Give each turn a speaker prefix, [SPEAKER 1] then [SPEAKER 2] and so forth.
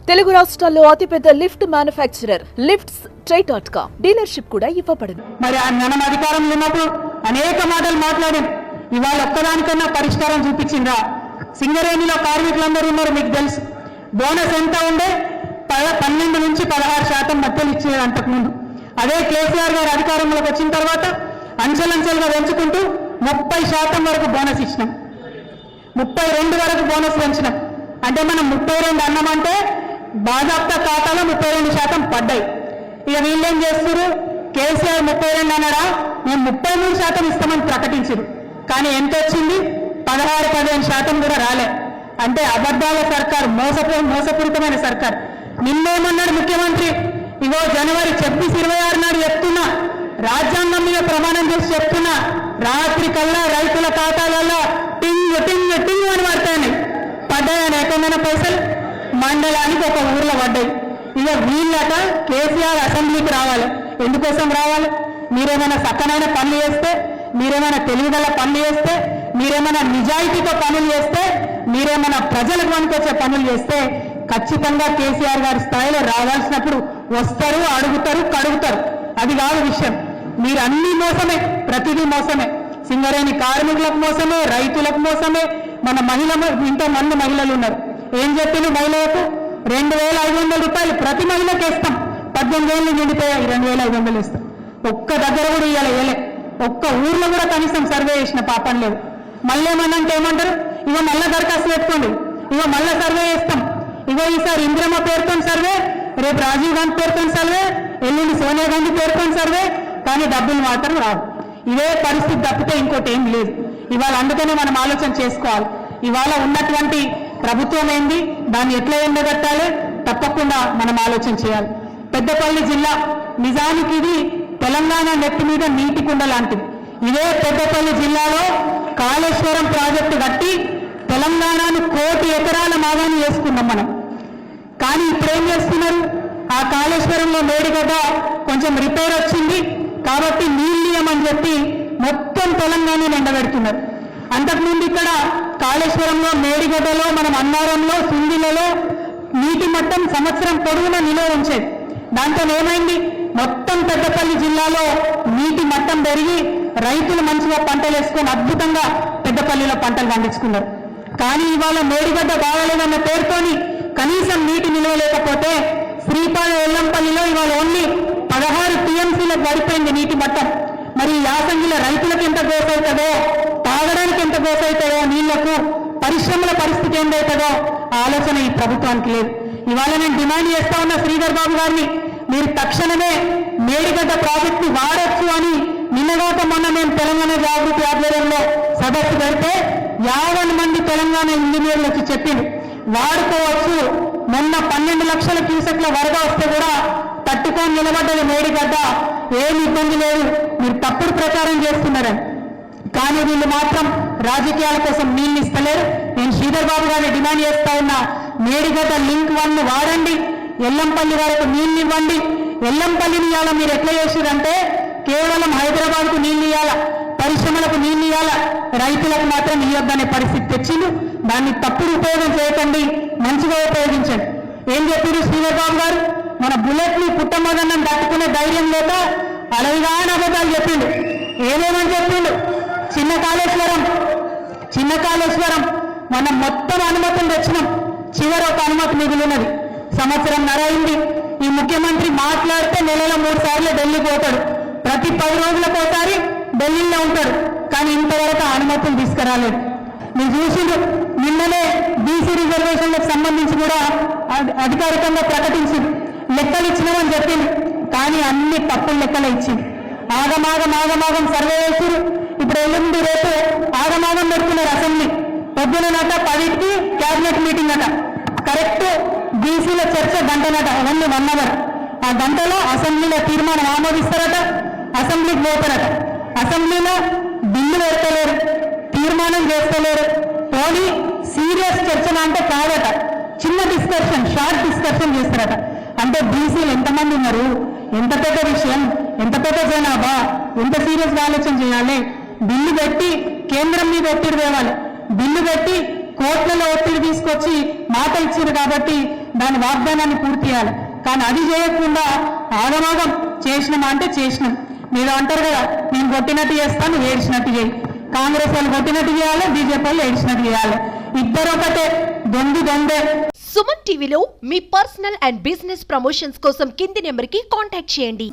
[SPEAKER 1] తెలుగు రాష్ట్రాల్లో అతిపెద్ద lift manufacturer lifts ట్రై.com dealership కూడా ఇవ్వబడును.
[SPEAKER 2] మరి మనం అధికారంలో ఉన్నప్పుడు అనేక మాటలు మాట్లాడాం. ఇవాళ ఒక్కదానికన్నా పరిష్కారం చూపించిందా? సింగరేణిలో కార్మికులందరూ ఉన్నారు, మీకు తెలుసు. బోనస్ ఎంత ఉండే? 12 నుంచి 16% మధ్యలో ఇచ్చేది అంతకుముందు. అదే కేసీఆర్ గారు అధికారంలోకి వచ్చిన తర్వాత అంచెలంచెలుగా పెంచుకుంటూ 30% వరకు బోనస్ ఇచ్చినాం. 32 వరకు బోనస్ పెంచినాం. అంటే మనం 32 అన్నామంటే బాజాప్తా ఖాతాలో 32% పడ్డాయి. ఇక వీళ్ళేం చేస్తారు? కేసీఆర్ 32 అన్నారా, మేము 33% ఇస్తామని ప్రకటించారు. కానీ ఎంత వచ్చింది? 16-15% కూడా రాలే. అంటే అబద్ధాల సర్కార్, మోసపూరితమైన సర్కార్. నిన్నేమన్నాడు ముఖ్యమంత్రి? ఇగో జనవరి 26 నాడు చెప్తున్నా, రాజ్యాంగం మీద ప్రమాణం చేసి చెప్తున్నా, రాత్రి కల్లా రైతుల ఖాతాలలో టింగ్ టింగ్ టింగ్ అని పడతాయి. పడ్డాయని ఎక్కడైనా పైసలు మండలానికి ఒక ఊర్లో పడ్డాయి. ఇక వీళ్ళట కేసీఆర్ అసెంబ్లీకి రావాలి. ఎందుకోసం రావాలి? మీరేమైనా చక్కనైన పనులు చేస్తే, మీరేమైనా తెలివిగల పనులు చేస్తే, మీరేమైనా నిజాయితీతో పనులు చేస్తే, మీరేమైనా ప్రజలకు పనికొచ్చే పనులు చేస్తే ఖచ్చితంగా కేసీఆర్ గారి స్థాయిలో రావాల్సినప్పుడు వస్తారు, అడుగుతారు, కడుగుతారు. అది కాదు విషయం. మీరు అన్ని మోసమే, ప్రతిదీ మోసమే. సింగరేణి కార్మికులకు మోసమే, రైతులకు మోసమే. మన ఇంతమంది మహిళలు ఉన్నారు. ఏం చెప్పింది? మహిళలకు 2,500 రూపాయలు ప్రతి మహిళకి ఇస్తాం. 18 ఏళ్ళు నిండిపోయా 2,500 ఇస్తాం. ఒక్క దగ్గర కూడా ఇవ్వలే. ఒక్క ఊర్లో కూడా కనీసం సర్వే చేసిన పాపం లేదు. మళ్ళీ ఏమన్నంటే ఏమంటారు? ఇగో మళ్ళా దరఖాస్తు పెట్టుకోండి, ఇగో మళ్ళా సర్వే చేస్తాం, ఇగో ఈసారి ఇందిరమ్మ పేరుతో సర్వే, రేపు రాజీవ్ గాంధీ పేరుతో సర్వే, ఎల్లుండి సోనియా గాంధీ పేరుతో సర్వే, కానీ డబ్బులు మాత్రం రావు. ఇదే పరిస్థితి తప్పితే ఇంకోటి ఏం లేదు. ఇవాళ అందుకనే మనం ఆలోచన చేసుకోవాలి. ఇవాళ ఉన్నటువంటి ప్రభుత్వం ఏంది, దాన్ని ఎట్లా ఎండగట్టాలి, తప్పకుండా మనం ఆలోచన చేయాలి. పెద్దపల్లి జిల్లా నిజానికి ఇది తెలంగాణ నెత్తి మీద నీటి కుండ లాంటిది. ఇదే పెద్దపల్లి జిల్లాలో కాళేశ్వరం ప్రాజెక్టు కట్టి తెలంగాణను 1 కోటి ఎకరాల మాగాన్ని చేసుకున్నాం మనం. కానీ ఇప్పుడు ఏం చేస్తున్నారు? ఆ కాళేశ్వరంలో మేడిగడ్డ కొంచెం రిపేర్ వచ్చింది కాబట్టి నీళ్ళని చెప్పి మొత్తం తెలంగాణను ఎండబెడుతున్నారు. అంతకుముందు ఇక్కడ కాళేశ్వరంలో, మేడిగడ్డలో, మనం అన్నారంలో, సింగిలలో నీటి మట్టం సంవత్సరం పొడవునా నిల్వ ఉంచేది. దాంతో ఏమైంది? మొత్తం పెద్దపల్లి జిల్లాలో నీటి మట్టం పెరిగి రైతులు మంచిగా పంటలు వేసుకొని అద్భుతంగా పెద్దపల్లిలో పంటలు పండించుకున్నారు. కానీ ఇవాళ మేడిగడ్డ బాగాలేదన్న పేరుతోని కనీసం నీటి నిల్వ లేకపోతే శ్రీపాద ఎల్లంపల్లిలో ఇవాళ ఓన్లీ 16 టీఎంసీలకు పడిపోయింది నీటి మట్టం. మరి యాసంగిలో రైతులకు ఎంత గోస అవుతుందో, తాగడానికి ఎంత గోస అవుతుందో, నీళ్లకు పరిశ్రమల పరిస్థితి ఏందవుతుందో ఆలోచన ఈ ప్రభుత్వానికి లేదు. ఇవాళ నేను డిమాండ్ చేస్తా ఉన్న శ్రీధర్ బాబు గారిని, మీరు తక్షణమే మేడిగడ్డ ప్రాజెక్టు వాడొచ్చు అని నిన్నగాక మొన్న మేము తెలంగాణ జాగృతి ఆధ్వర్యంలో సదస్సు పెడితే 50 మంది తెలంగాణ ఇంజనీర్లు వచ్చి చెప్పింది వాడుకోవచ్చు. మొన్న 12 లక్షల క్యూసెక్ల వరద వస్తే కూడా తట్టుకొని నిలబడ్డది మేడిగడ్డ, ఏమి ఇబ్బంది లేదు, మీరు తప్పుడు ప్రచారం చేస్తున్నారని. కానీ వీళ్ళు మాత్రం రాజకీయాల కోసం నీళ్ళు ఇస్తలేరు. నేను శ్రీధర్ బాబు గారిని డిమాండ్ చేస్తా ఉన్నా, మేడిగడ్డ లింక్ 1 వాడండి, ఎల్లంపల్లి వరకు నీళ్ళు ఇవ్వండి. ఎల్లంపల్లిని ఇవ్వాలా మీరు ఎట్లా చేసారంటే కేవలం హైదరాబాద్కు నీళ్ళు ఇవ్వాలా, పరిశ్రమలకు నీళ్ళు ఇవ్వాలా, రైతులకు మాత్రం ఇవ్వద్దనే పరిస్థితి తెచ్చిండు. దాన్ని తప్పుడు ఉపయోగం చేయకండి, మంచిగా ఉపయోగించండి. ఏం చెప్పారు శ్రీధర్ బాబు గారు? మన బుల్లెట్ని పుట్టమదన్నం దట్టుకునే ధైర్యం లేక అడవిగాని అబద్ధాలు చెప్పిండు. ఏమేమని చెప్పిండు? చిన్న కాళేశ్వరం మనం మొత్తం అనుమతులు తెచ్చినాం, చివరి ఒక అనుమతి మిగిలినది. సంవత్సరం అయింది. ఈ ముఖ్యమంత్రి మాట్లాడితే నెలలో 3 సార్లు ఢిల్లీ పోతాడు, ప్రతి 10 రోజులకోసారి ఢిల్లీలో ఉంటాడు. కానీ ఇంతవరకు అనుమతులు తీసుకురాలేదు. మీరు చూసిండ్రు, నిన్ననే బీసీ రిజర్వేషన్లకు సంబంధించి కూడా అధికారికంగా ప్రకటించింది, లెక్కలు ఇచ్చినామని చెప్పింది. కానీ అన్ని తప్పులు లెక్కలు ఇచ్చింది. ఆగమాగం సర్వే చేసిరు. ఇప్పుడు ఎల్లుండి రేపు ఆగమాగం పెడుతున్నారు అసెంబ్లీ. పొద్దునట 10కి క్యాబినెట్ మీటింగ్ అట, కరెక్ట్ బీసీల చర్చ గంటనట, ఓన్లీ 1 అవర్. ఆ గంటలో అసెంబ్లీలో తీర్మానం ఆమోదిస్తారట, అసెంబ్లీకి పోతారట. అసెంబ్లీలో బిల్లు పెడతలేరు, తీర్మానం చేస్తలేరు. పోనీ సీరియస్ చర్చన అంటే కాదట, చిన్న డిస్కషన్, షార్ట్ డిస్కషన్ చేస్తారట. అంటే బీసీలు ఎంతమంది ఉన్నారు, ఎంత పెద్ద విషయం, ఎంత పెద్ద జనాభా, ఎంత సీరియస్గా ఆలోచన చేయాలి. బిల్లు పెట్టి కేంద్రం మీద ఒత్తిడి తేవాలి, బిల్లు పెట్టి కోర్టులలో ఒత్తిడి తీసుకొచ్చి మాట ఇచ్చారు కాబట్టి దాని వాగ్దానాన్ని పూర్తి చేయాలి. కానీ అది చేయకుండా ఆగమాగం చేసినామా అంటే చేసినాం. మీరు అంటారు కదా, నేను కొట్టినట్టు చేస్తాను, నువ్వు ఏడ్చినట్టు చేయి. కాంగ్రెస్ వాళ్ళు కొట్టినట్టు చేయాలి, బీజేపీ వాళ్ళు ఏడ్చినట్టు చేయాలి. ఇద్దరు ఒకటే, దొందే.
[SPEAKER 3] సుమన్ టీవీలో మీ పర్సనల్ అండ్ బిజినెస్ ప్రమోషన్స్ కోసం కింది నెంబర్కి కాంటాక్ట్ చేయండి.